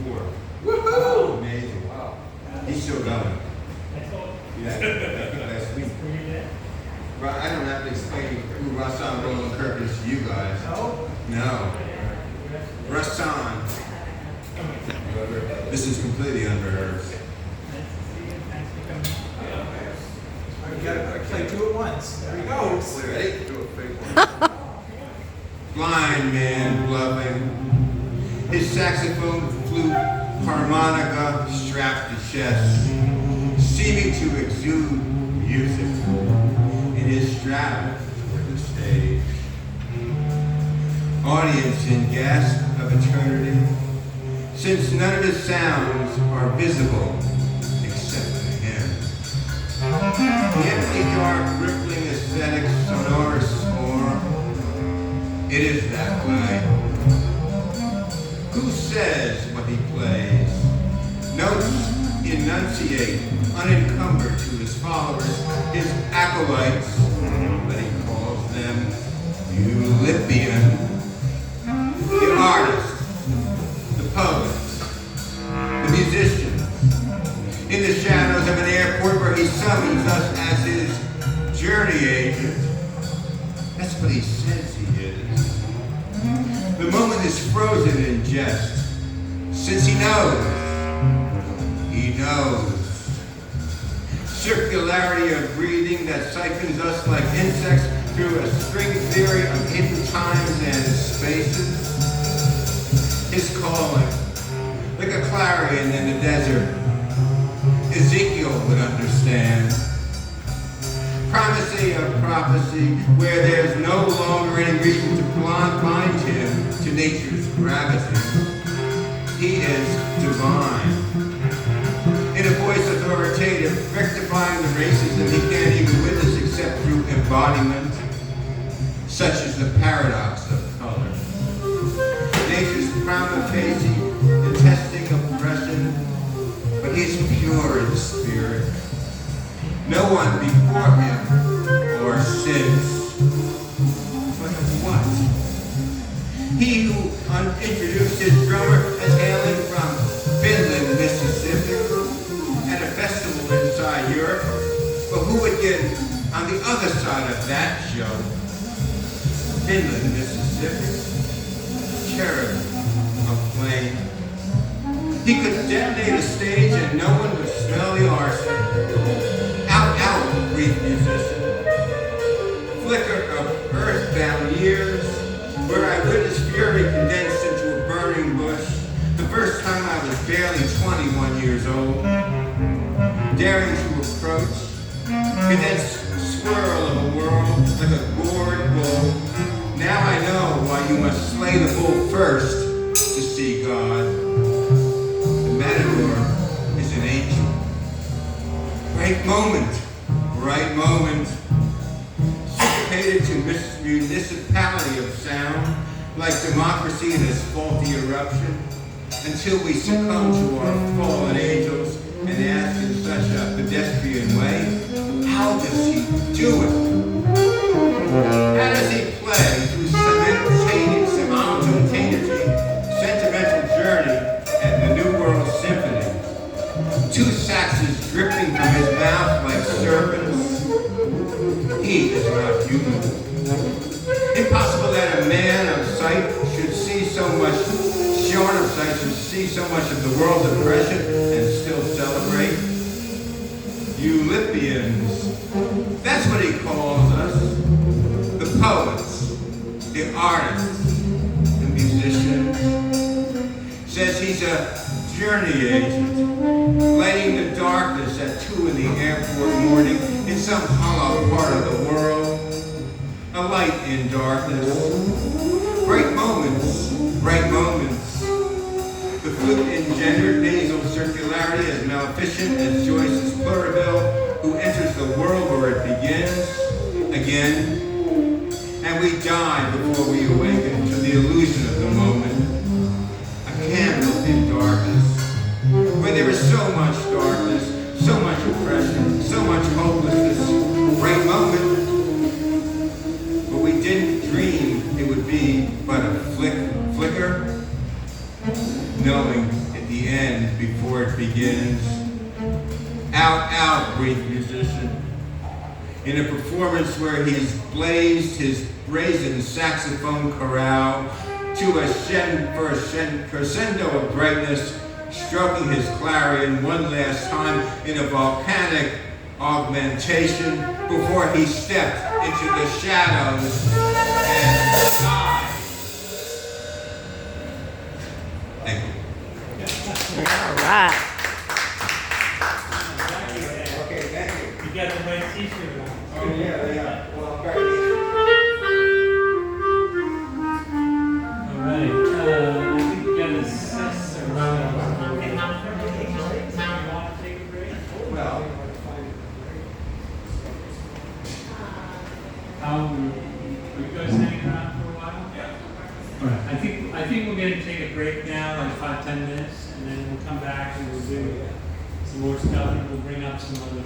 tour. Woohoo! Amazing. Wow. He's still going. Yeah, last week. But I don't have to explain who RASSAN, Roland Kirk is to you guys. No. RASSAN. This is completely unrehearsed. We gotta play two at once. There he goes. Ready? Do a fake one. Blind man bluffing. His saxophone, flute, harmonica strapped to chest, seeming to exude music in his stride for the stage. Audience in gasp of eternity, since none of his sounds are visible except to him. The empty, dark, rippling aesthetic, sonorous form, it is that way. Who says what he plays? Notes enunciate, unencumbered to his followers, his acolytes, but he calls them Eulipian. The artists, the poets, the musicians, in the shadows of an airport where he summons us as his journey agent. That's what he says he is. The moment is frozen in jest, since he knows. He knows. Circularity of breathing that siphons us like insects through a string theory of hidden times and spaces. His calling, like a clarion in the desert, Ezekiel would understand. Primacy of prophecy, where there's no longer any reason to blind him to nature's gravity. He is divine. In a voice authoritative, rectifying the racism he can't even witness except through embodiment, such as the paradox of color. Nature's prima facie, detesting oppression, but he's pure in spirit. No one before him or since. But what? He who introduced his drummer as hailing from Finland, Mississippi, at a festival inside Europe, but who would get on the other side of that show? Finland, Mississippi, cherub of flame. He could detonate a stage and no one would smell the arson. Out, breathed musician. Flicker of earthbound years, where I witnessed fury condensed into a burning bush. The first time I was barely 21 years old, daring to approach, condensed swirl of a world like a gored bull. Now I know why you must slay the bull first to see God. The matador is an angel. Right moment, right moment. Syncopated to municipality of sound, like democracy in its faulty eruption, until we succumb to our fallen angels and ask in such a pedestrian way, how does he do it? How does he play through simultaneity, sentimental journey, and the New World Symphony? Two saxes dripping from his mouth like serpents. He is not human. Impossible that a man of sight should see so much, shorn of sight should see so much of the world's oppression and still celebrate. Eulipians, that's what he calls us. The poets, the artists, the musicians. Says he's a journey agent, lighting the darkness at 2 in the airport morning in some hollow part of the world. A light in darkness. Bright moments, bright moments. The flute engendered nasal circularity as maleficent as Joyce's Pluribel, who enters the world where it begins, again. And we die before we awaken to the illusion of the moment. A candle in darkness, where there is so much darkness, so much oppression, so much hopelessness. Bright moment. But we didn't dream it would be but a flicker, knowing at the end before it begins. Out, out, breathed musician. In a performance where he's blazed his brazen saxophone chorale to a crescendo of brightness, stroking his clarion one last time in a volcanic augmentation before he stepped into the shadows and died. Thank you. All right. Okay, thank you. You got the right t-shirt on. Oh, yeah. Well, I'm very All right, I think you got to assess around. You want to take a break? well. You guys hanging around for a while? Yeah. All right, I think we're going to take a break now, like 5-10 minutes, and then we'll come back and we'll do some more stuff, and we'll bring up some other